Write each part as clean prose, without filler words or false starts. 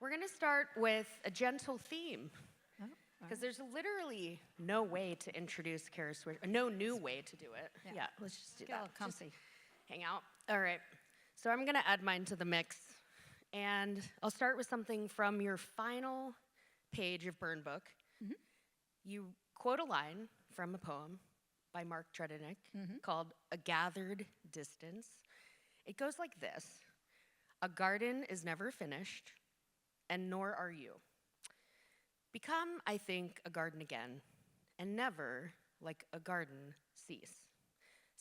We're going to start with a gentle theme, because there's literally no way to introduce Kara Swisher, no new way to do it. Yeah, let's just do that. Get a little comfy. Just hang out. All right. So I'm going to add mine to the mix, and I'll start with something from your final page of Burn Book. Mm-hmm. You quote a line from a poem by Mark Tredennick called A Gathered Distance. It goes like this: a garden is never finished, and nor are you. Become, I think, a garden again, and never, like a garden, cease.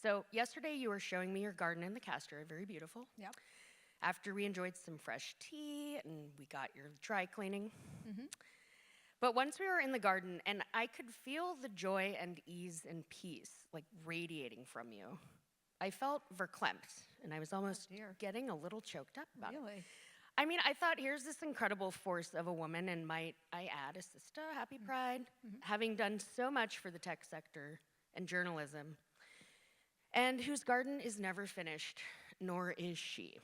So yesterday you were showing me your garden in the Castro, very beautiful. Yep. After we enjoyed some fresh tea and we got your dry cleaning. Mm-hmm. But once we were in the garden, and I could feel the joy and ease and peace, like radiating from you, I felt verklempt, and I was almost getting a little choked up about it. Really? I mean, I thought, here's this incredible force of a woman, and might I add, a sister, happy pride, having done so much for the tech sector and journalism, and whose garden is never finished, nor is she.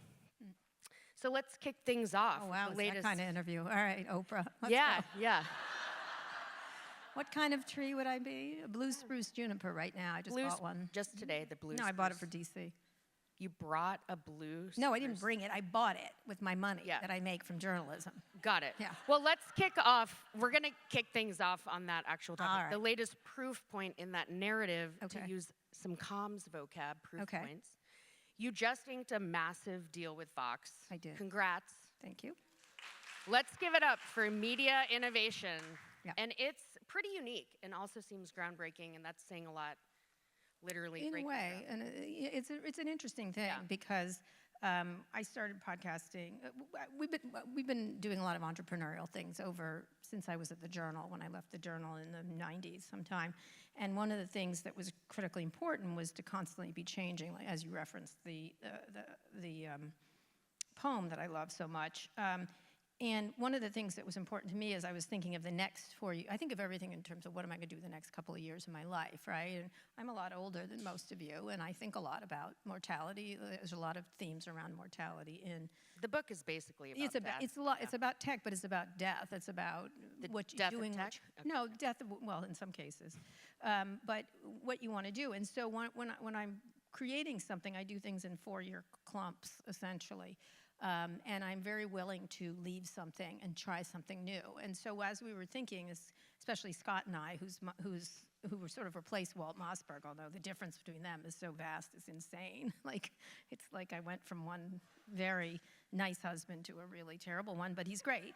So let's kick things off. Oh, wow, the it's latest that kind of interview. All right, Oprah. Let's yeah, go. yeah. What kind of tree would I be? A blue spruce juniper right now. I just bought one. Just today, the blue No, I bought it for DC. You brought a blue No, I didn't bring it. I bought it with my money that I make from journalism. Got it. Yeah. Well, let's kick off. We're going to kick things off on that actual topic. All right. The latest proof point in that narrative, Okay. to use some comms vocab, proof Okay. points. You just inked a massive deal with Vox. I did. Congrats. Thank you. Let's give it up for media innovation. Yep. And it's pretty unique and also seems groundbreaking, and that's saying a lot, literally. In a way, and it's an interesting thing because I started podcasting. We've been doing a lot of entrepreneurial things since I was at the Journal, when I left the Journal in the 90s sometime. And one of the things that was critically important was to constantly be changing, like, as you referenced the poem that I love so much. And one of the things that was important to me as I was thinking of the next 4 years, I think of everything in terms of what am I going to do the next couple of years of my life, right? And I'm a lot older than most of you, and I think a lot about mortality. There's a lot of themes around mortality in The book is basically about death. It's a lot. It's about tech, but it's about death. It's about what you're doing. Death of tech? Okay. No, death. Well, in some cases, but what you want to do. And so when I'm creating something, I do things in 4-year clumps, essentially. And I'm very willing to leave something and try something new. And so as we were thinking, especially Scott and I, who were sort of replaced Walt Mossberg, although the difference between them is so vast, it's insane. It's like I went from one very nice husband to a really terrible one, but he's great.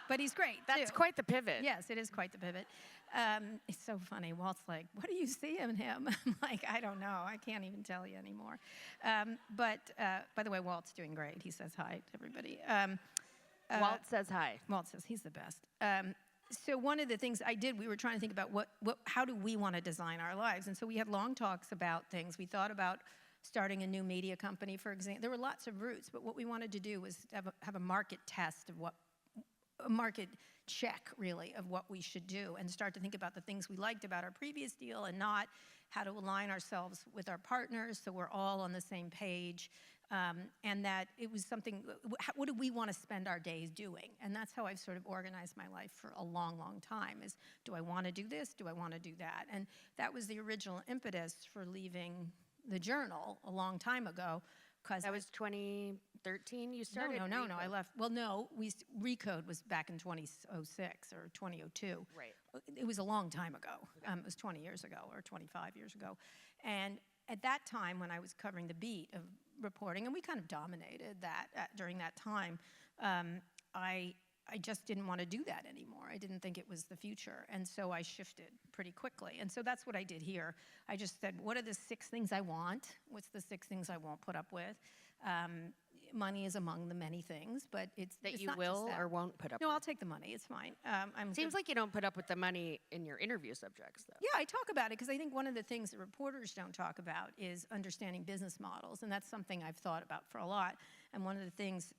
But he's great, That's too. quite the pivot. Yes, it is quite the pivot. It's so funny. Walt's like, what do you see in him? I'm like, I don't know. I can't even tell you anymore. But by the way, Walt's doing great. He says hi to everybody. Walt says hi. Walt says he's the best. So one of the things I did, we were trying to think about how do we want to design our lives? And so we had long talks about things. We thought about starting a new media company, for example. There were lots of routes, but what we wanted to do was have a market test of a market check, really, of what we should do, and start to think about the things we liked about our previous deal and not, how to align ourselves with our partners so we're all on the same page, and that it was something, what do we want to spend our days doing? And that's how I've sort of organized my life for a long, long time, is do I want to do this? Do I want to do that? And that was the original impetus for leaving the Journal a long time ago. That was 2013 you started? No, I left. Well, no, Recode was back in 2006 or 2002. Right. It was a long time ago. Okay. It was 20 years ago or 25 years ago. And at that time, when I was covering the beat of reporting, and we kind of dominated that during that time, I just didn't want to do that anymore. I didn't think it was the future. And so I shifted pretty quickly. And so that's what I did here. I just said, what are the 6 things I want? What's the 6 things I won't put up with? Money is among the many things, but it's you not will just that. or won't put up No, with? I'll take the money. It's fine. Seems like you don't put up with the money in your interview subjects, though. Yeah, I talk about it because I think one of the things that reporters don't talk about is understanding business models. And that's something I've thought about for a lot. And one of the things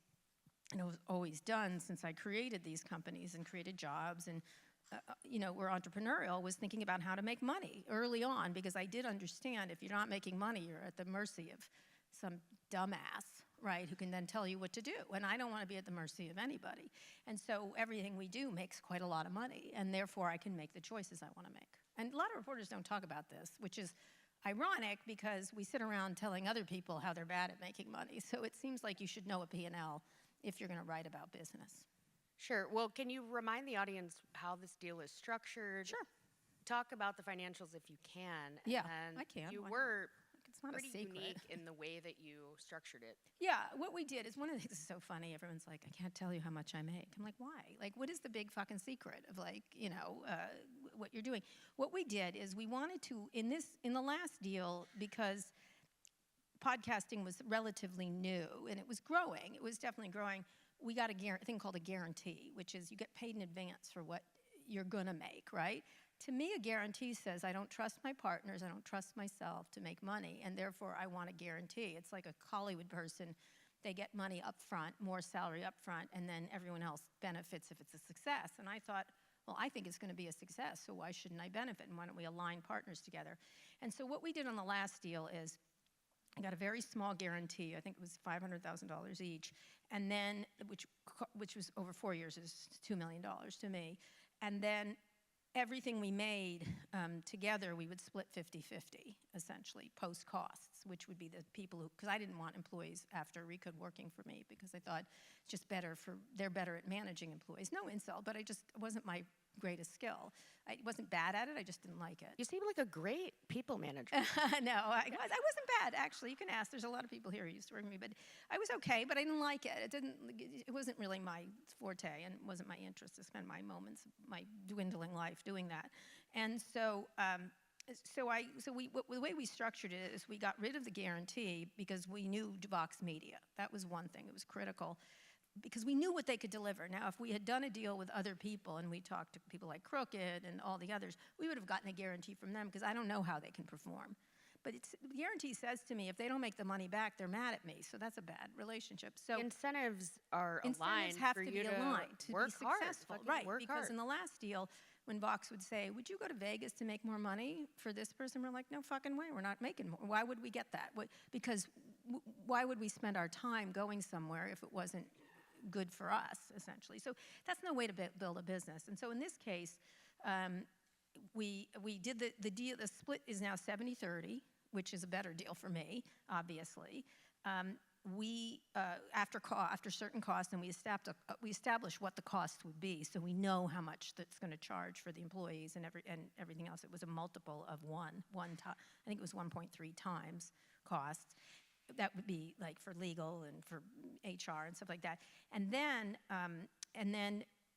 I've always done since I created these companies and created jobs and we're entrepreneurial, was thinking about how to make money early on, because I did understand if you're not making money, you're at the mercy of some dumbass right, who can then tell you what to do. And I don't want to be at the mercy of anybody. And so everything we do makes quite a lot of money, and therefore I can make the choices I want to make. And a lot of reporters don't talk about this, which is ironic because we sit around telling other people how they're bad at making money. So it seems like you should know a P&L if you're going to write about business. Sure. Well, can you remind the audience how this deal is structured? Sure. Talk about the financials if you can. Yeah, and I can. You Why were It's not pretty a secret. unique in the way that you structured it. Yeah, what we did is one of the things that's so funny. Everyone's like, I can't tell you how much I make. I'm like, why? Like, what is the big fucking secret of like, what you're doing? What we did is we wanted to, in the last deal, because podcasting was relatively new and it was growing. It was definitely growing. We got a thing called a guarantee, which is you get paid in advance for what you're gonna make, right? To me, a guarantee says I don't trust my partners, I don't trust myself to make money, and therefore I want a guarantee. It's like a Hollywood person. They get money up front, more salary up front, and then everyone else benefits if it's a success. And I thought, well, I think it's going to be a success, so why shouldn't I benefit? And why don't we align partners together? And so what we did on the last deal is I got a very small guarantee. I think it was $500,000 each, and then which was over 4 years is $2 million to me. And then everything we made together, we would split 50-50, essentially, post-costs, which would be the people who, because I didn't want employees after Recode working for me, because I thought it's just they're better at managing employees. No insult, but it wasn't my greatest skill. I wasn't bad at it, I just didn't like it. You seem like a great people manager. No, I wasn't bad, actually. You can ask. There's a lot of people here who used to work with me, but I was okay, but I didn't like it. It wasn't really my forte, and it wasn't my interest to spend my moments, my dwindling life doing that. And so, the way we structured it is we got rid of the guarantee because we knew Vox Media. That was one thing. It was critical, because we knew what they could deliver. Now, if we had done a deal with other people and we talked to people like Crooked and all the others, we would have gotten a guarantee from them, because I don't know how they can perform. But the guarantee says to me, if they don't make the money back, they're mad at me. So that's a bad relationship. So incentives are aligned have for to you be to aligned to work be successful, hard. right? Work Because hard. in the last deal, when Vox would say, "Would you go to Vegas to make more money for this person?" We're like, "No fucking way. We're not making more. Why would we get that? Why would we spend our time going somewhere if it wasn't good for us, essentially?" So that's no way to build a business. And so in this case, we did the deal. The split is now 70-30, which is a better deal for me, obviously. After certain costs, and we established what the cost would be, so we know how much that's going to charge for the employees and everything else. It was a multiple of one time. I think it was 1.3 times costs. That would be like for legal and for HR and stuff like that. And then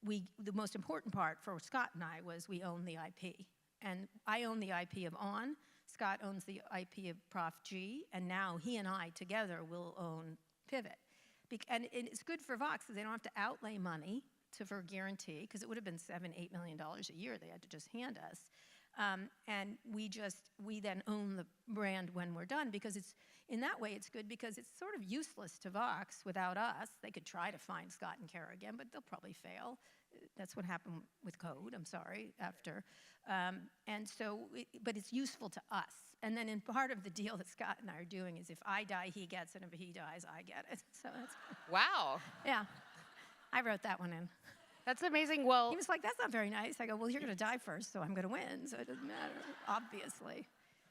the most important part for Scott and I was we own the IP. And I own the IP of On. Scott owns the IP of Prof G, and now he and I together will own Pivot. And it's good for Vox because they don't have to outlay money for a guarantee, because it would have been $7-8 million a year they had to just hand us. And we then own the brand when we're done, because in that way it's good, because it's sort of useless to Vox without us. They could try to find Scott and Kara again, but they'll probably fail. That's what happened with Code, I'm sorry, after. But it's useful to us. And then in part of the deal that Scott and I are doing is if I die, he gets it, and if he dies, I get it. So that's, Wow. yeah, I wrote that one in. That's amazing. Well, He was like, "That's not very nice." I go, "Well, you're going to die first, so I'm going to win, so it doesn't matter, obviously."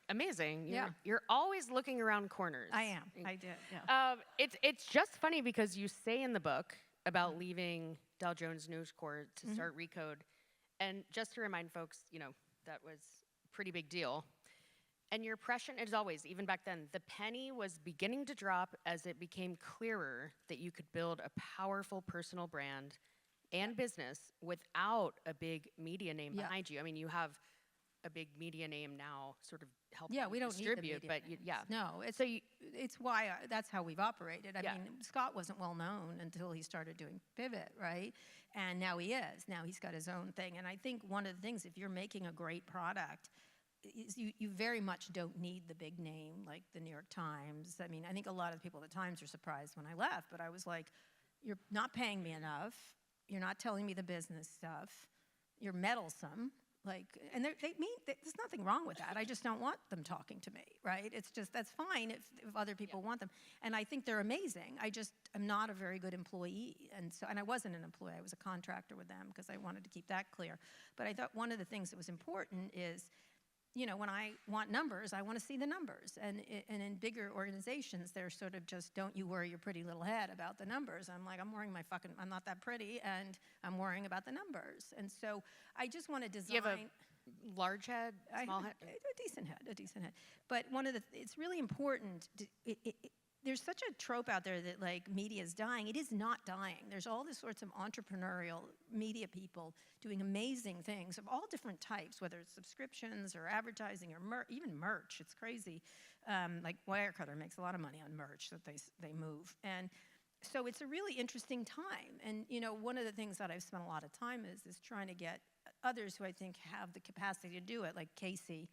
amazing. Yeah. You're always looking around corners. I am. I did, yeah. It's just funny because you say in the book about leaving Dow Jones News Corp to start Recode. And just to remind folks, that was a pretty big deal. And your impression is always, even back then, the penny was beginning to drop as it became clearer that you could build a powerful personal brand and business without a big media name behind you. I mean, you have a big media name now sort of helping We don't distribute, need the media but names. No, it's why that's how we've operated. I mean, Scott wasn't well known until he started doing Pivot, right? And now he is. Now he's got his own thing. And I think one of the things, if you're making a great product, is you very much don't need the big name like the New York Times. I mean, I think a lot of people at the Times are surprised when I left, but I was like, "You're not paying me enough. You're not telling me the business stuff. You're meddlesome. And there's nothing wrong with that. I just don't want them talking to me, right? It's just, that's fine if other people want them. And I think they're amazing. I just am not a very good employee. And I wasn't an employee. I was a contractor with them because I wanted to keep that clear. But I thought one of the things that was important is, when I want numbers, I want to see the numbers. And in bigger organizations, they're sort of just, don't you worry your pretty little head about the numbers. I'm like, I'm not that pretty, and I'm worrying about the numbers. And so I just want to design. You have a large head, small head? A decent head. But it's really important. There's such a trope out there that media is dying. It is not dying. There's all this sorts of entrepreneurial media people doing amazing things of all different types, whether it's subscriptions or advertising or even merch. It's crazy. Wirecutter makes a lot of money on merch that they move. And so it's a really interesting time. And one of the things that I've spent a lot of time is trying to get others who I think have the capacity to do it, like Casey.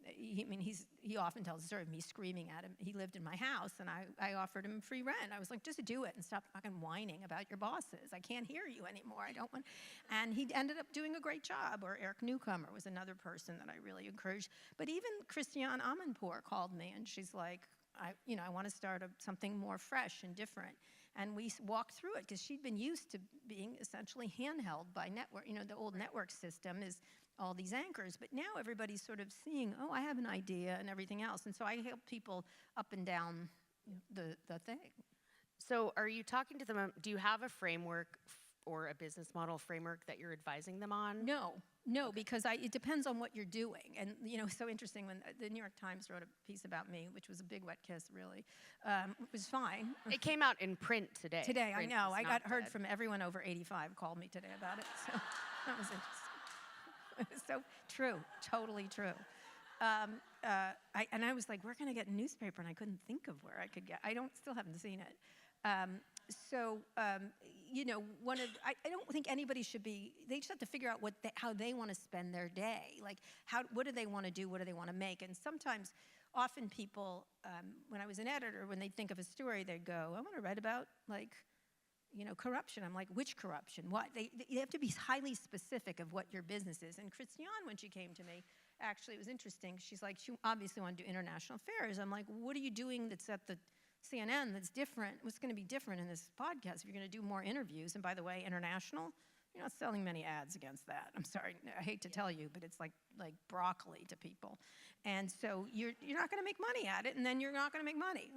He often tells the story of me screaming at him. He lived in my house, and I offered him free rent. I was like, just do it and stop fucking whining about your bosses. I can't hear you anymore. I don't want. And he ended up doing a great job. Or Eric Newcomer was another person that I really encouraged. But even Christiane Amanpour called me, and she's like, I want to start something more fresh and different. And we walked through it because she'd been used to being essentially handheld by network. The old network system is all these anchors, but now everybody's sort of seeing, I have an idea and everything else. And so I help people up and down the thing. So are you talking to them, do you have a framework or a business model framework that you're advising them on? No, because it depends on what you're doing. And, so interesting when the New York Times wrote a piece about me, which was a big wet kiss, really. It was fine. It came out in print today. I know. I got heard from everyone over 85 called me today about it. So that was interesting. So true, totally true. And I was like, we're going to get a newspaper, and I couldn't think of where I could get. Still haven't seen it. I don't think anybody should be. They just have to figure out how they want to spend their day. What do they want to do? What do they want to make? And often people, when I was an editor, when they think of a story, they'd go, I want to write about corruption. I'm like, which corruption? What? You have to be highly specific of what your business is. And Christiane, when she came to me, actually, it was interesting. She's like, she obviously wanted to do international affairs. I'm like, what are you doing that's at the CNN that's different? What's going to be different in this podcast if you're going to do more interviews? And by the way, international, you're not selling many ads against that. I'm sorry, I hate to tell you, but it's like broccoli to people. And so you're not going to make money at it, and then you're not going to make money.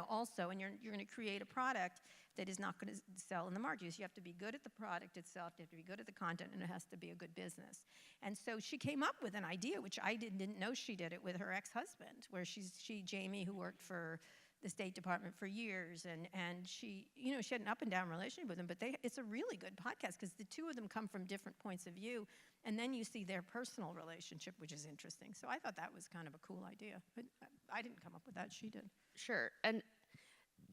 Also, and you're going to create a product that is not going to sell in the market. You have to be good at the product itself, you have to be good at the content, and it has to be a good business. And so she came up with an idea, which I didn't know she did it with her ex-husband, where Jamie, who worked for the State Department for years, and she had an up and down relationship with him, but it's a really good podcast because the two of them come from different points of view, and then you see their personal relationship, which is interesting. So I thought that was kind of a cool idea, but I didn't come up with that, she did. Sure, and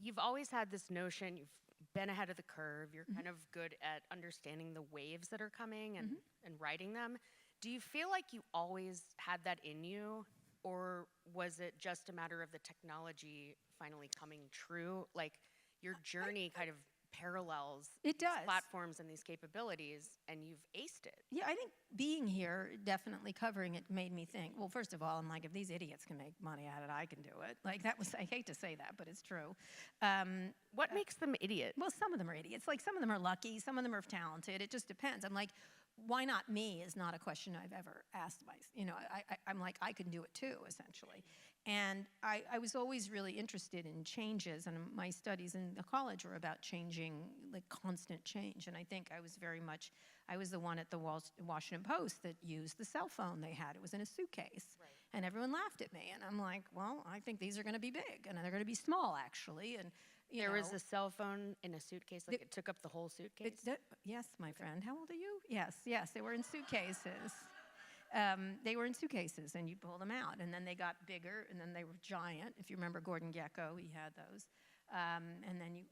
you've always had this notion, you've been ahead of the curve, you're kind of good at understanding the waves that are coming and riding them. Do you feel like you always had that in you, or was it just a matter of the technology finally coming true? Your journey kind of parallels these platforms and these capabilities, and you've aced it. Yeah, I think being here, definitely covering it, made me think, well, first of all, I'm like, if these idiots can make money at it, I can do it. I hate to say that, but it's true. What makes them idiots? Well, some of them are idiots. Some of them are lucky, some of them are talented. It just depends. I'm like, why not me is not a question I've ever asked myself. I'm like, I can do it too, essentially. And I was always really interested in changes, and my studies in the college were about changing, constant change. And I think I was the one at the Washington Post that used the cell phone they had. It was in a suitcase. Right. And everyone laughed at me. And I'm like, well, I think these are going to be big, and they're going to be small, actually. And there was a cell phone in a suitcase, it took up the whole suitcase? Yes, my friend. How old are you? Yes, they were in suitcases. They were in suitcases, and you pull them out, and then they got bigger, and then they were giant. If you remember Gordon Gekko, he had those. And then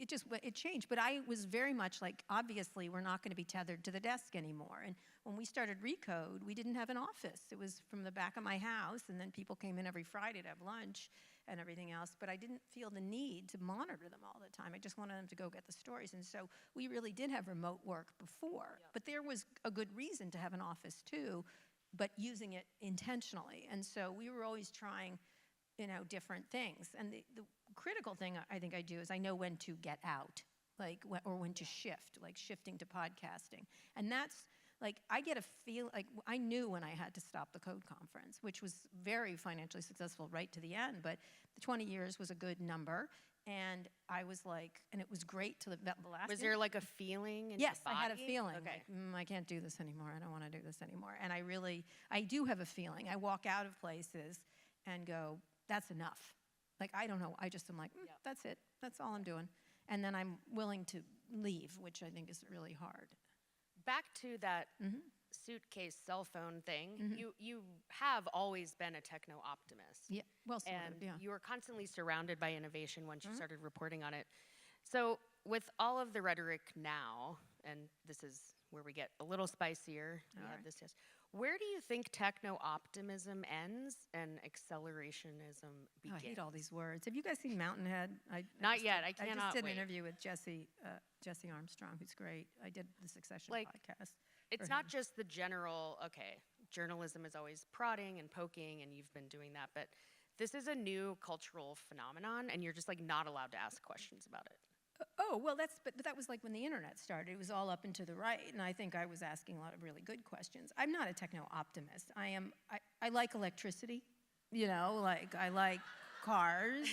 it changed. But I was very much like, obviously, we're not going to be tethered to the desk anymore. And when we started Recode, we didn't have an office. It was from the back of my house, and then people came in every Friday to have lunch and everything else. But I didn't feel the need to monitor them all the time. I just wanted them to go get the stories. And so we really did have remote work before. But there was a good reason to have an office too, but using it intentionally. And so we were always trying, different things. And the critical thing I think I do is I know when to get out, or when to shift, like shifting to podcasting. And that's, I get a feel, I knew when I had to stop the Code Conference, which was very financially successful right to the end, but the 20 years was a good number. And I was like, and it was great to the last. Was there like a feeling in Yes, your body? I had a feeling. Okay. I can't do this anymore. I don't want to do this anymore. And I do have a feeling. I walk out of places and go, that's enough. I don't know. I'm like, that's it. That's all I'm doing. And then I'm willing to leave, which I think is really hard. Back to that suitcase cell phone thing, you have always been a techno optimist. Yeah, well, sort and of, yeah. you were constantly surrounded by innovation once you started reporting on it. So with all of the rhetoric now, and this is where we get a little spicier, where do you think techno optimism ends and accelerationism begins? I hate all these words. Have you guys seen Mountainhead? Not yet. I cannot just did wait. an interview with Jesse Armstrong, who's great. I did the Succession podcast. It's not just the general, journalism is always prodding and poking, and you've been doing that, but this is a new cultural phenomenon, and you're just not allowed to ask questions about it. But that was like when the internet started. It was all up and to the right, and I think I was asking a lot of really good questions. I'm not a techno-optimist. I like electricity, I like cars.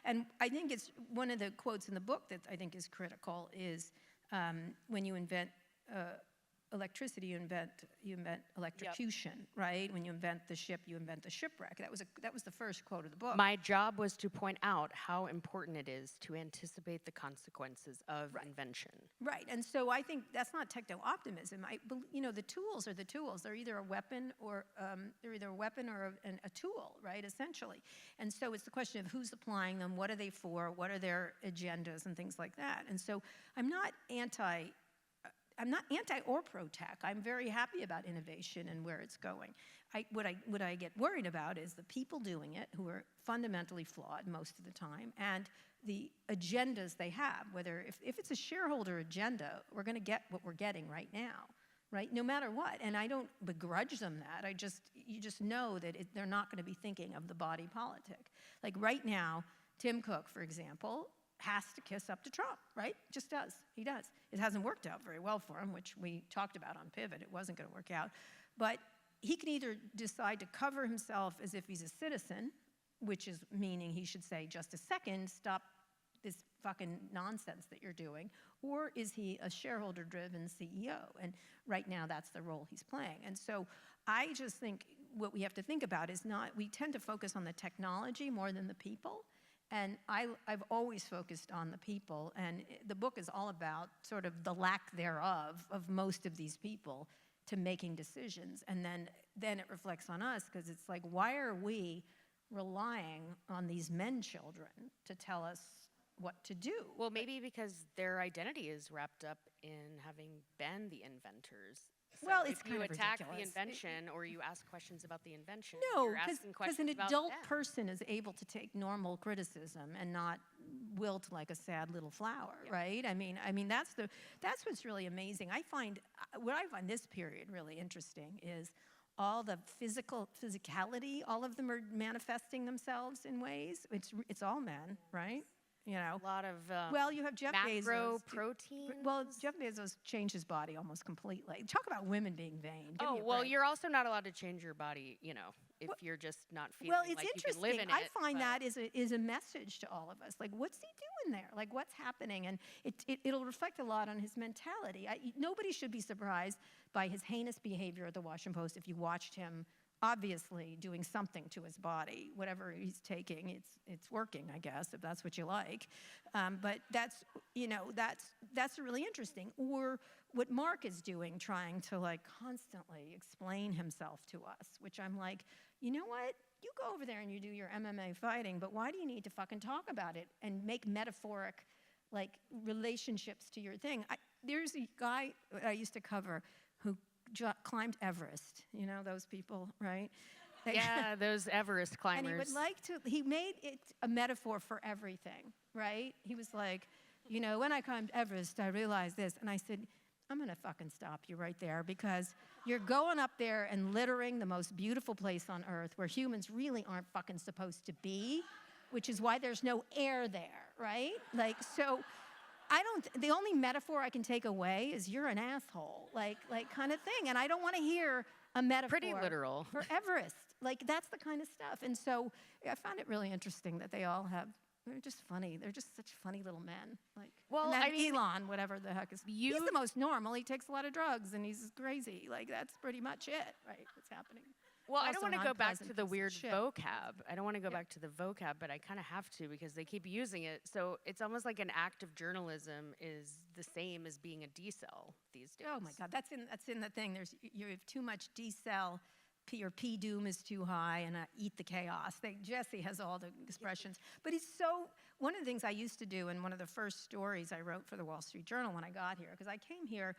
And I think it's one of the quotes in the book that I think is critical is when you invent electricity, you invent electrocution, right? When you invent the ship, you invent the shipwreck. That was the first quote of the book. My job was to point out how important it is to anticipate the consequences of invention. Right, and so I think that's not techno-optimism. The tools are the tools. They're either a weapon or a tool, right? Essentially, and so it's the question of who's applying them, what are they for, what are their agendas, and things like that. And so I'm not anti or pro-tech. I'm very happy about innovation and where it's going. What I get worried about is the people doing it, who are fundamentally flawed most of the time, and the agendas they have. Whether if it's a shareholder agenda, we're going to get what we're getting right now, right? No matter what. And I don't begrudge them that. You just know that they're not going to be thinking of the body politic. Like right now, Tim Cook, for example, has to kiss up to Trump, right? Just does. He does. It hasn't worked out very well for him, which we talked about on Pivot. It wasn't going to work out. But he can either decide to cover himself as if he's a citizen, which is meaning he should say, just a second, stop this fucking nonsense that you're doing, or is he a shareholder-driven CEO? And right now, that's the role he's playing. And so I just think what we have to think about is we tend to focus on the technology more than the people. And I've always focused on the people, and the book is all about sort of the lack thereof of most of these people to making decisions. And then it reflects on us, because it's like, why are we relying on these men children to tell us what to do? Well, maybe because their identity is wrapped up in having been the inventors. So well, it's if you kind of attack ridiculous. the invention, or you ask questions about the invention, No, you're asking questions an about adult them. person is able to take normal criticism and not wilt like a sad little flower, right? I mean that's what's really amazing. What I find this period really interesting is all the physicality. All of them are manifesting themselves in ways. It's all men, right? A lot of you have Jeff macro Bezos. protein. Well, Jeff Bezos changed his body almost completely. Talk about women being vain. Give me a well, break. you're also not allowed to change your body, if you're just not feeling Well, it's like interesting. you can live in it. I find that is a message to all of us. Like, what's he doing there? Like, what's happening? And it'll reflect a lot on his mentality. Nobody should be surprised by his heinous behavior at the Washington Post if you watched him obviously doing something to his body. Whatever he's taking, it's working, I guess, if that's what you like. But that's really interesting. Or what Mark is doing, trying to constantly explain himself to us, which I'm like, you know what? you go over there and you do your MMA fighting, but why do you need to fucking talk about it and make metaphoric, like, relationships to your thing? There's a guy I used to cover who climbed Everest. You know those people, right? Yeah, those Everest climbers. And he would like to, he made it a metaphor for everything, right? He was like, you know, when I climbed Everest, I realized this. And I said, I'm going to fucking stop you right there, because you're going up there and littering the most beautiful place on earth where humans really aren't fucking supposed to be, which is why there's no air there, right? Like, so the only metaphor I can take away is you're an asshole, like kind of thing. And I don't want to hear a metaphor. Pretty literal. For Everest. Like, that's the kind of stuff. And so I found it really interesting that they all have, they're just funny. They're just such funny little men. Like, well, and then Elon, whatever the heck is, he's the most normal. He takes a lot of drugs and he's crazy. Like, that's pretty much it, right? What's happening. Well, I don't want to go back to the weird vocab. I don't want to go back to the vocab, but I kind of have to because they keep using it. So it's almost like an act of journalism is the same as being a decel these days. Oh my God, that's in the thing. You have too much decel. Your P doom is too high, and eat the chaos. Jesse has all the expressions. But one of the things I used to do in one of the first stories I wrote for the Wall Street Journal when I got here, because I came here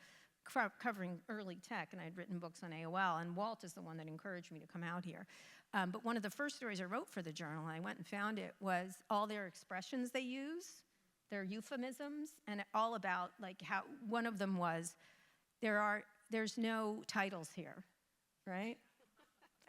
covering early tech, and I'd written books on AOL, and Walt is the one that encouraged me to come out here. But one of the first stories I wrote for the Journal, and I went and found it, was all their expressions they use, their euphemisms, and all about, like, how one of them was, there's no titles here, right?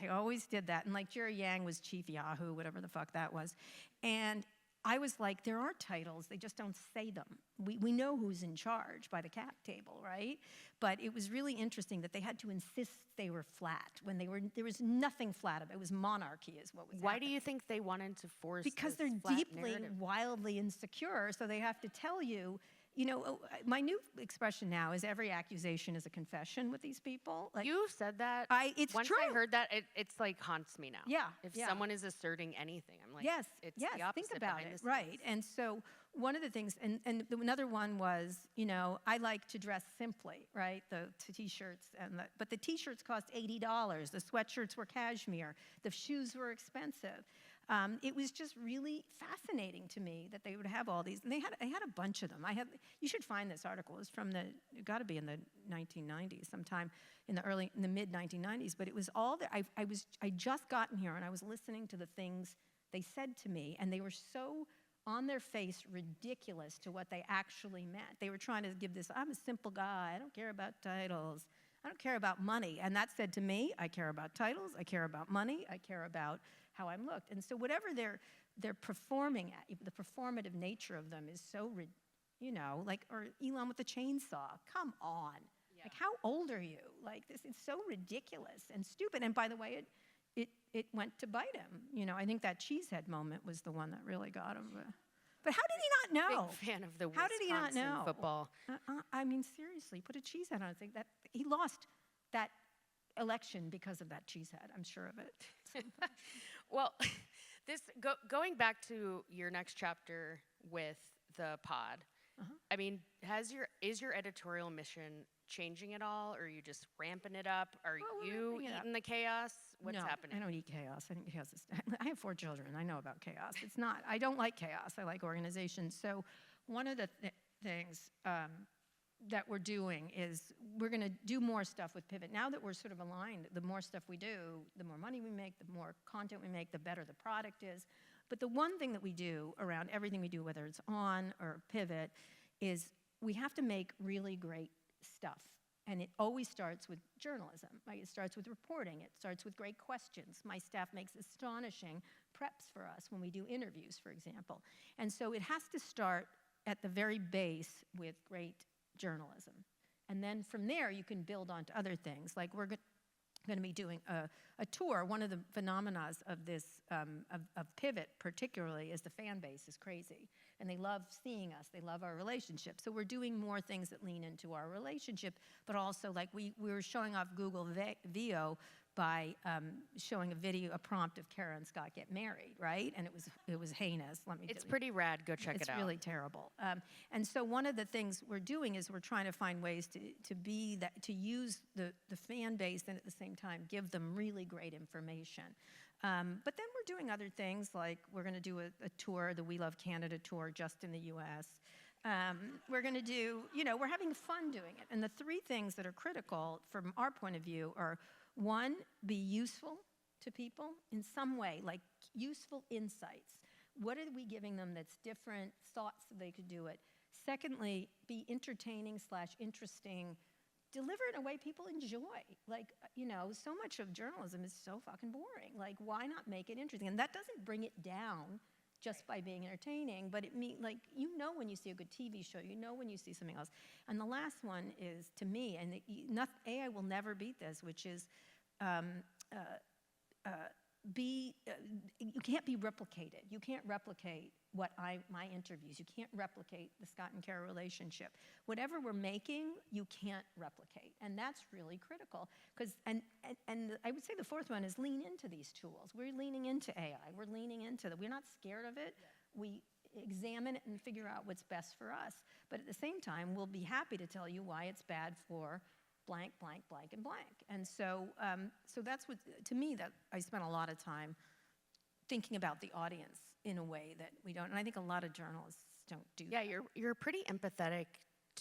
I always did that. And like Jerry Yang was Chief Yahoo, whatever the fuck that was. And I was like, there are titles, they just don't say them. We know who's in charge by the cap table, right? But it was really interesting that they had to insist they were flat when there was nothing flat about it. It was monarchy is what was Why happening. do you think they wanted to force Because this they're flat deeply, narrative? wildly insecure, so they have to tell you, you know, my new expression now is every accusation is a confession with these people. Like, You said that. it's Once true. I heard that, it's like haunts me now. Yeah, If yeah. someone is asserting anything, I'm like, Yes, it's yes, the opposite think about behind it, the right. scenes. And so one of the things, and another one was, you know, I like to dress simply, right? The T-shirts, but the T-shirts cost $80. The sweatshirts were cashmere. The shoes were expensive. It was just really fascinating to me that they would have all these. And they had a bunch of them. You should find this article. It's from it got to be in the 1990s, sometime in the mid 1990s. But it was all there. I just gotten here and I was listening to the things they said to me, and they were so on their face ridiculous to what they actually meant. They were trying to give this, I'm a simple guy, I don't care about titles, I don't care about money. And that said to me, I care about titles, I care about money, I care about how I'm looked. And so whatever they're performing at, the performative nature of them is so, you know, like, or Elon with the chainsaw, come on. Yeah. Like, how old are you? Like, this is so ridiculous and stupid. And by the way, it went to bite him. You know, I think that cheesehead moment was the one that really got him. But how did he not know? Big fan of the How did he not Wisconsin know? football. I mean, seriously, put a cheesehead on it. Think that he lost that election because of that cheesehead. I'm sure of it. Well, going back to your next chapter with the pod, I mean, is your editorial mission changing at all, or are you just ramping it up? Are you eating the chaos? What's happening? I don't eat chaos. I think chaos is. I have 4 children. I know about chaos. It's not. I don't like chaos. I like organization. So, one of the things that we're doing is we're going to do more stuff with Pivot. Now that we're sort of aligned, the more stuff we do, the more money we make, the more content we make, the better the product is. But the one thing that we do around everything we do, whether it's on or Pivot, is we have to make really great stuff. And it always starts with journalism. Right? It starts with reporting. It starts with great questions. My staff makes astonishing preps for us when we do interviews, for example. And so it has to start at the very base with great journalism. And then from there, you can build onto other things. Like we're going to be doing a tour. One of the phenomena of this, of Pivot particularly, is the fan base is crazy. And they love seeing us. They love our relationship. So we're doing more things that lean into our relationship, but also like we were showing off Google VO by showing a prompt of Kara and Scott get married, right? And it was heinous. It's pretty rad. Go check it out. It's really terrible. And so one of the things we're doing is we're trying to find ways to use the fan base and at the same time give them really great information. But then we're doing other things, like we're going to do a tour, the We Love Canada tour, just in the U.S. We're going to do, we're having fun doing it. And the three things that are critical from our point of view are, one, be useful to people in some way, like useful insights. What are we giving them that's different, thoughts that they could do it? Secondly, be entertaining / interesting. Deliver it in a way people enjoy. Like, so much of journalism is so fucking boring. Like, why not make it interesting? And that doesn't bring it down just by being entertaining, but it means, like, when you see a good TV show, when you see something else. And the last one is, to me, and AI will never beat this, which is you can't be replicated. You can't replicate my interviews. You can't replicate the Scott and Kara relationship. Whatever we're making, you can't replicate, and that's really critical. And I would say the fourth one is lean into these tools. We're leaning into AI. We're leaning into that. We're not scared of it. Yeah. We examine it and figure out what's best for us. But at the same time, we'll be happy to tell you why it's bad for blank, blank, blank, and blank. And so that's what, to me, that I spent a lot of time thinking about the audience in a way that we don't, and I think a lot of journalists don't do that. Yeah, you're pretty empathetic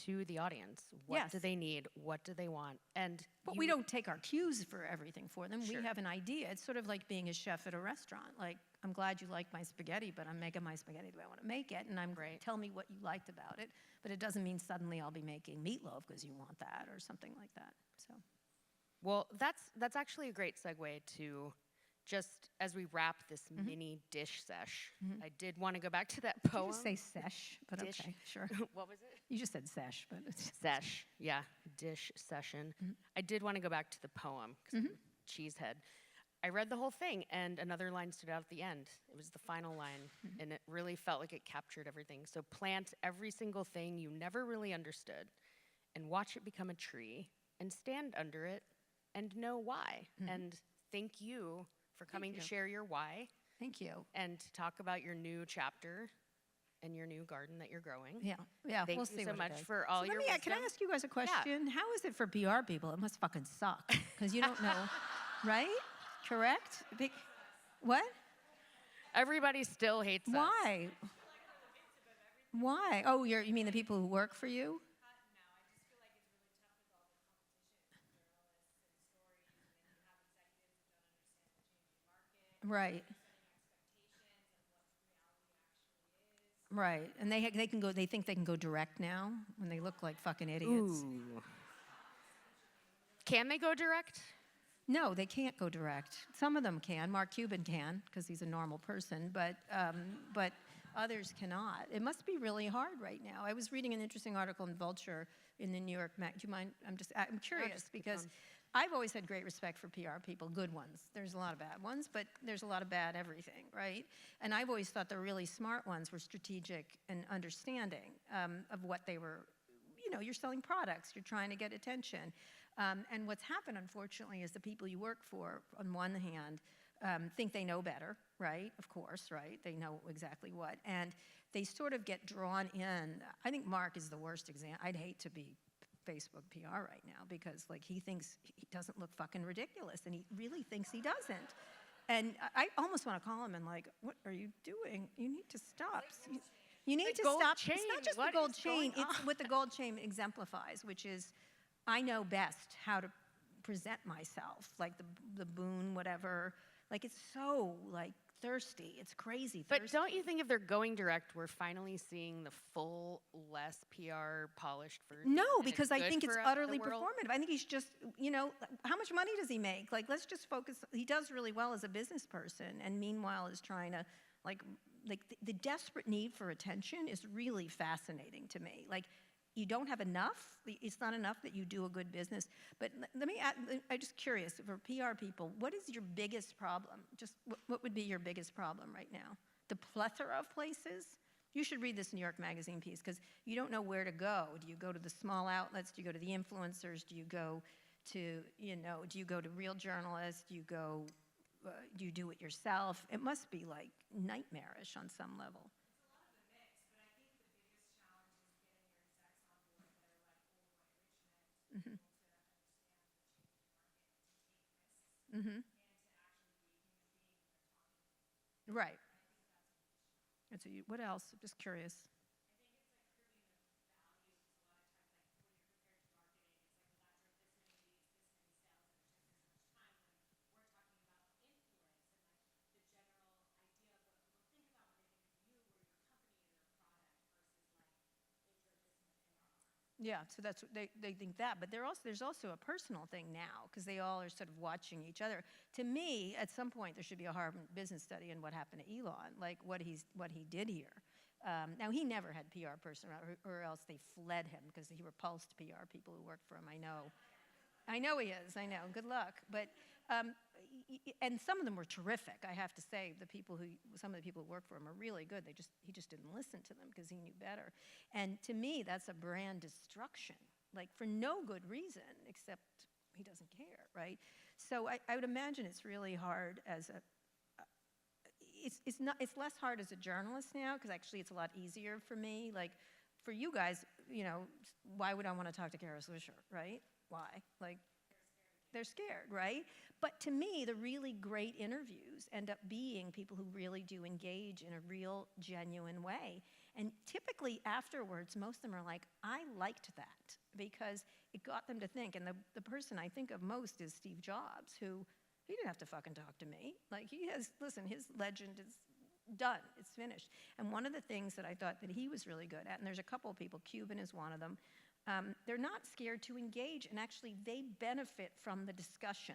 to the audience. What Yes. do they need? What do they want? But we don't take our cues for everything for them. Sure. We have an idea. It's sort of like being a chef at a restaurant. Like, I'm glad you like my spaghetti, but I'm making my spaghetti the way I want to make it, and tell me what you liked about it. But it doesn't mean suddenly I'll be making meatloaf because you want that or something like that. So, well, that's actually a great segue to just as we wrap this mini dish sesh. I did want to go back to that poem. You just say sesh, but Dish. okay, sure. What was it? You just said sesh, but it's Sesh, yeah, dish session. I did want to go back to the poem because I'm a cheesehead. I read the whole thing, and another line stood out at the end. It was the final line, and it really felt like it captured everything. So plant every single thing you never really understood, and watch it become a tree, and stand under it, and know why. And thank you for coming to share your why. Thank you. And to talk about your new chapter and your new garden that you're growing. Yeah. Thank We'll you see so what much it does. for all your wisdom. Can I ask you guys a question? How is it for PR people? It must fucking suck because you don't know, right? Correct? What? Everybody still hates us. Why? Why? Oh, you mean the people who work for you? Right. Right. And they can go. They think they can go direct now when they look like fucking idiots. Ooh. Can they go direct? No, they can't go direct. Some of them can. Mark Cuban can because he's a normal person, but others cannot. It must be really hard right now. I was reading an interesting article in Vulture in the New York Mag. Do you mind? I'm curious because I've always had great respect for PR people, good ones. There's a lot of bad ones, but there's a lot of bad everything, right? And I've always thought the really smart ones were strategic and understanding of what they were. You're selling products, you're trying to get attention. And what's happened, unfortunately, is the people you work for, on one hand, think they know better, right? Of course, right? They know exactly what. And they sort of get drawn in. I think Mark is the worst example. I'd hate to be Facebook PR right now because, like, he thinks he doesn't look fucking ridiculous, and he really thinks he doesn't. And I almost want to call him and, like, what are you doing? You need to stop. You need to stop. Chain. It's not just the gold chain. It's what the gold chain exemplifies, which is I know best how to present myself, like the boon, whatever. Like, it's so, like, thirsty. It's crazy thirsty. But don't you think if they're going direct, we're finally seeing the full, less PR polished version? No, because I think it's utterly the world? performative. I think he's just, how much money does he make? Like, let's just focus. He does really well as a business person, and meanwhile is trying to, like the desperate need for attention is really fascinating to me. Like, you don't have enough. It's not enough that you do a good business. But let me add, I'm just curious, for PR people, what is your biggest problem? Just what would be your biggest problem right now? The plethora of places? You should read this New York Magazine piece because you don't know where to go. Do you go to the small outlets? Do you go to the influencers? Do you go to, do you go to real journalists? Do you do it yourself? It must be like nightmarish on some level. Mm-hmm. Mm-hmm. Right. And so what else? I'm just curious. Yeah, so that's they think that, but there's also a personal thing now because they all are sort of watching each other. To me, at some point, there should be a Harvard business study on what happened to Elon, like what he did here. Now he never had PR person, or else they fled him because he repulsed PR people who worked for him. I know he is. I know. Good luck, but. And some of them were terrific. I have to say, some of the people who work for him are really good. He just didn't listen to them because he knew better. And to me, that's a brand destruction, like for no good reason except he doesn't care, right? So I would imagine it's really hard as it's less hard as a journalist now because actually it's a lot easier for me. Like for you guys, why would I want to talk to Kara Swisher, right? Why? Like. They're scared, right? But to me, the really great interviews end up being people who really do engage in a real, genuine way. And typically afterwards, most of them are like, I liked that because it got them to think. And the person I think of most is Steve Jobs, who he didn't have to fucking talk to me. Like his legend is done, it's finished. And one of the things that I thought that he was really good at, and there's a couple of people, Cuban is one of them, they're not scared to engage, and actually they benefit from the discussion,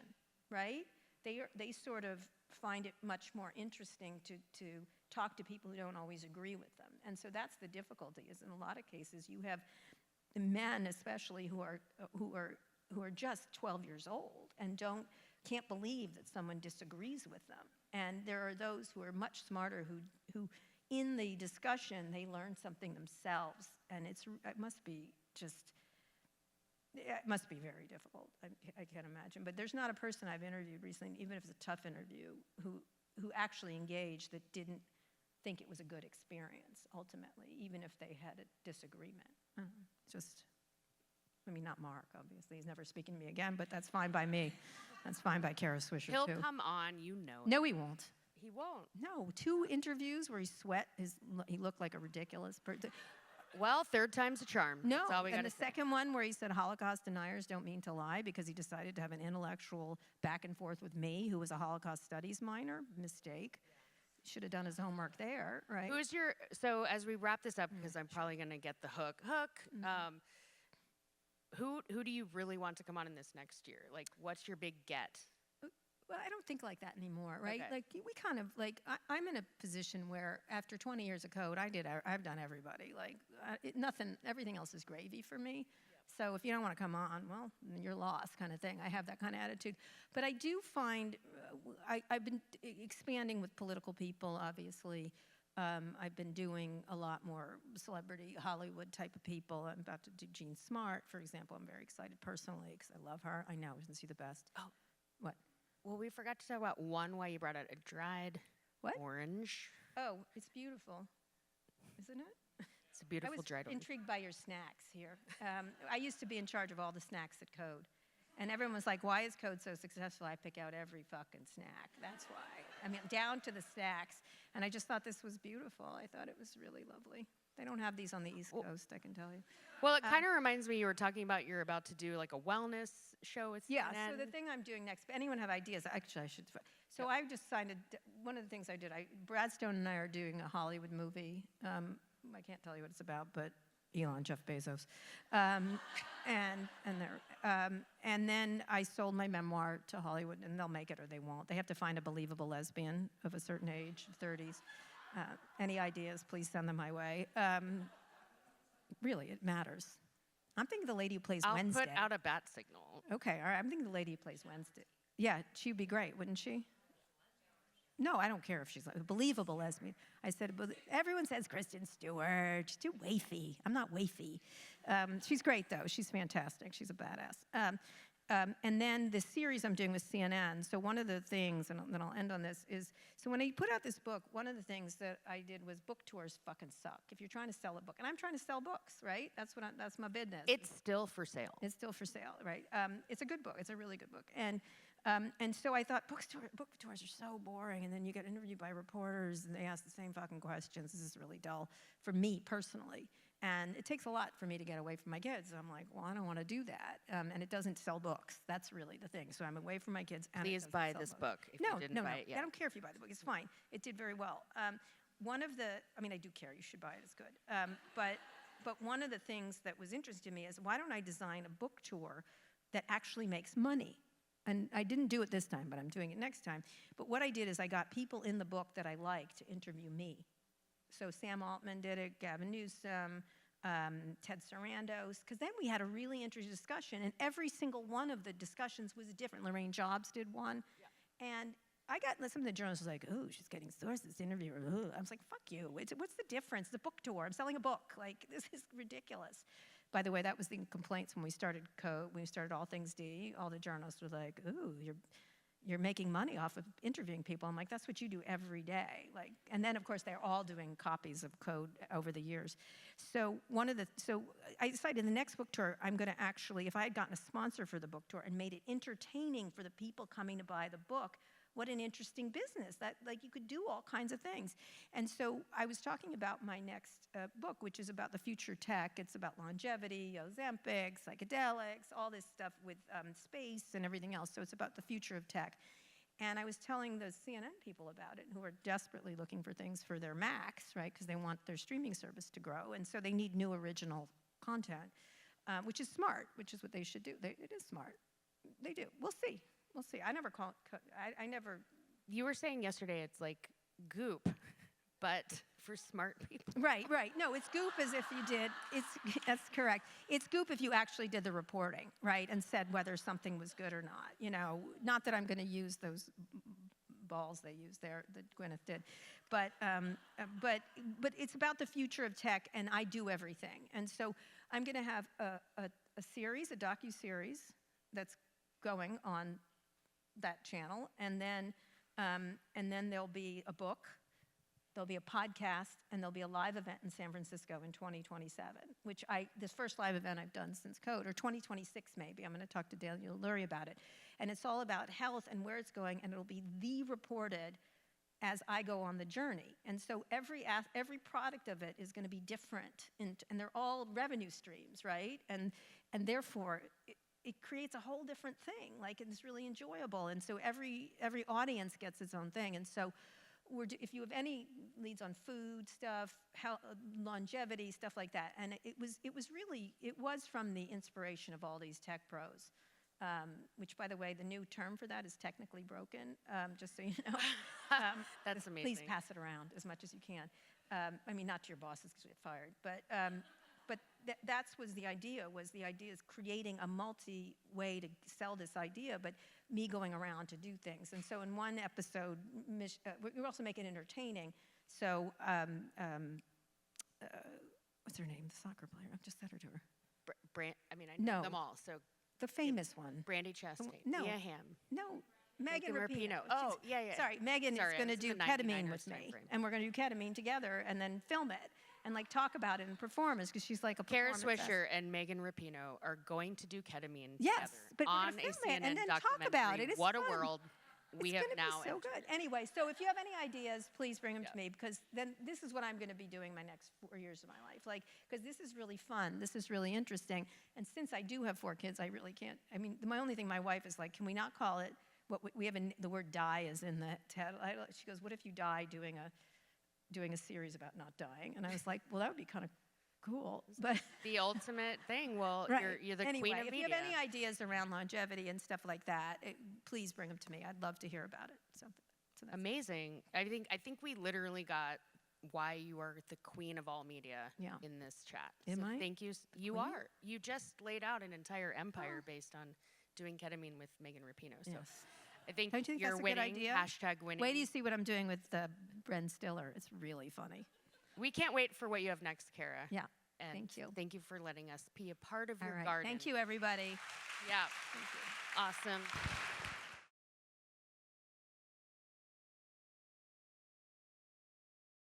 right? They sort of find it much more interesting to talk to people who don't always agree with them. And so that's the difficulty, is in a lot of cases you have men especially who are just 12 years old and can't believe that someone disagrees with them. And there are those who are much smarter who in the discussion they learn something themselves, and it must be very difficult. I can't imagine. But there's not a person I've interviewed recently, even if it's a tough interview, who actually engaged that didn't think it was a good experience ultimately, even if they had a disagreement. Not Mark, obviously. He's never speaking to me again, but that's fine by me. That's fine by Kara Swisher, too. He'll come on, No, he won't. He won't. No, 2 interviews where he looked like a ridiculous person. Well, third time's a charm. No, that's all we and gotta the say. second one where he said Holocaust deniers don't mean to lie because he decided to have an intellectual back and forth with me, who was a Holocaust studies minor. Mistake. Should have done his homework there, right? So as we wrap this up, because I'm probably going to get the hook, Mm-hmm. Who do you really want to come on in this next year? Like, what's your big get? Well, I don't think like that anymore, right? Okay. Like we kind of like I'm in a position where after 20 years of code, I've done everybody. Like everything else is gravy for me. Yep. So if you don't want to come on, well, you're lost, kind of thing. I have that kind of attitude. But I do find I've been expanding with political people, obviously. I've been doing a lot more celebrity Hollywood type of people. I'm about to do Jean Smart, for example. I'm very excited personally because I love her. I know, isn't she the best? Oh. What? Well, we forgot to talk about why you brought out a dried orange. Oh, it's beautiful, isn't it? It's a beautiful dried orange. I was intrigued by your snacks here. I used to be in charge of all the snacks at Code. And everyone was like, why is Code so successful? I pick out every fucking snack. That's why. I mean, down to the snacks. And I just thought this was beautiful. I thought it was really lovely. They don't have these on the East Coast, I can tell you. Well, it kind of reminds me, you were talking about you're about to do like a wellness show with CNN. Yeah, so the thing I'm doing next, if anyone have ideas, actually I should. So I just signed one of the things I did, Brad Stone and I are doing a Hollywood movie. I can't tell you what it's about, but Elon, Jeff Bezos. And then I sold my memoir to Hollywood, and they'll make it or they won't. They have to find a believable lesbian of a certain age, 30s. Any ideas, please send them my way. Really, it matters. I'm thinking the lady who plays Wednesday. I'll put out a bat signal. Okay, all right. I'm thinking the lady who plays Wednesday. Yeah, she'd be great, wouldn't she? No, I don't care if she's a believable lesbian. I said, but everyone says Kristen Stewart. She's too wafy. I'm not wafy. She's great, though. She's fantastic. She's a badass. And then the series I'm doing with CNN. So one of the things, and then I'll end on this, is so when I put out this book, one of the things that I did was book tours fucking suck. If you're trying to sell a book, and I'm trying to sell books, right? That's my business. It's still for sale. It's still for sale, right? It's a good book. It's a really good book. And so I thought book tours are so boring, and then you get interviewed by reporters, and they ask the same fucking questions. This is really dull for me personally. And it takes a lot for me to get away from my kids. I'm like, well, I don't want to do that. And it doesn't sell books. That's really the thing. So I'm away from my kids. And Please buy this book if you didn't buy it yet. I don't care if you buy the book. It's fine. It did very well. I do care. You should buy it. It's good. But one of the things that was interesting to me is, why don't I design a book tour that actually makes money? And I didn't do it this time, but I'm doing it next time. But what I did is I got people in the book that I like to interview me. So Sam Altman did it, Gavin Newsom, Ted Sarandos, because then we had a really interesting discussion, and every single one of the discussions was different. Lorraine Jobs did one, and I got some of the journalists was like, "Oh, she's getting sources to interview her." Ooh. I was like, "Fuck you! What's the difference? The book tour. I'm selling a book. Like, this is ridiculous." By the way, that was the complaints when we started Code. When we started All Things D. All the journalists were like, "Ooh, you're making money off of interviewing people." I'm like, that's what you do every day. Like, and then of course they're all doing copies of Code over the years. So I decided the next book tour, I'm going to actually, if I had gotten a sponsor for the book tour and made it entertaining for the people coming to buy the book, what an interesting business. That, like, you could do all kinds of things. And so I was talking about my next book, which is about the future tech. It's about longevity, Ozempic, psychedelics, all this stuff with space and everything else. So it's about the future of tech. And I was telling the CNN people about it, who are desperately looking for things for their Macs, right? Because they want their streaming service to grow. And so they need new original content, which is smart, which is what they should do. It is smart. They do. We'll see. We'll see. I never call it, I never. You were saying yesterday it's like Goop, but for smart people. Right. No, it's Goop as if you did, that's correct. It's Goop if you actually did the reporting, right, and said whether something was good or not. You know, not that I'm going to use those balls they use there that Gwyneth did, but it's about the future of tech, and I do everything. And so I'm going to have a series, a docu-series that's going on that channel, and then there'll be a book, there'll be a podcast, and there'll be a live event in San Francisco in 2027, which this first live event I've done since Code, or 2026 maybe. I'm going to talk to Daniel Lurie about it. And it's all about health and where it's going, and it'll be reported as I go on the journey. And so every product of it is going to be different, and they're all revenue streams, right? And therefore, it creates a whole different thing. Like, it's really enjoyable. And so every audience gets its own thing. And so if you have any leads on food stuff, health, longevity, stuff like that. And it was from the inspiration of all these tech pros, which, by the way, the new term for that is technically broken, just so you know. That's amazing. Please pass it around as much as you can. I mean, not to your bosses because we get fired, but that's was the idea. The idea is creating a multi-way to sell this idea, but me going around to do things. And so in one episode, we also make it entertaining. So what's her name? The soccer player. I've just said her to her. I know them all. So the famous one. Brandy Chastain. No. Mia Hamm. No. Megan Rapinoe. Oh, yeah. Sorry, Megan is going to do ketamine with me, and we're going to do ketamine together, and then film it, and like talk about it in performance, because she's like a Kara Swisher and Megan Rapinoe are going to do ketamine yes, together but on we're a film it, CNN and then documentary. talk about it. It's what fun. A world we have now. It's so good. Anyway, so if you have any ideas, please bring them to me, because then this is what I'm going to be doing my next 4 years of my life. Like, because this is really fun. This is really interesting. And since I do have 4 kids, I really can't. I mean, my only thing, my wife is like, can we not call it? What we have the word die is in the title. She goes, what if you die doing a series about not dying? And I was like, well, that would be kind of cool. But the ultimate thing. Well, right. you're the anyway, queen of media. If you have any ideas around longevity and stuff like that, please bring them to me. I'd love to hear about it. So that's amazing. I think we literally got why you are the queen of all media in this chat. Am I? Thank you. You are. You just laid out an entire empire based on doing ketamine with Megan Rapinoe. So yes. I think Don't you think you're that's a winning. good idea? #winning. Wait till you see what I'm doing with Bren Stiller. It's really funny. We can't wait for what you have next, Kara. Yeah. And Thank you. Thank you for letting us be a part of All your right. garden. Thank you, everybody. Yeah. Thank you. Awesome.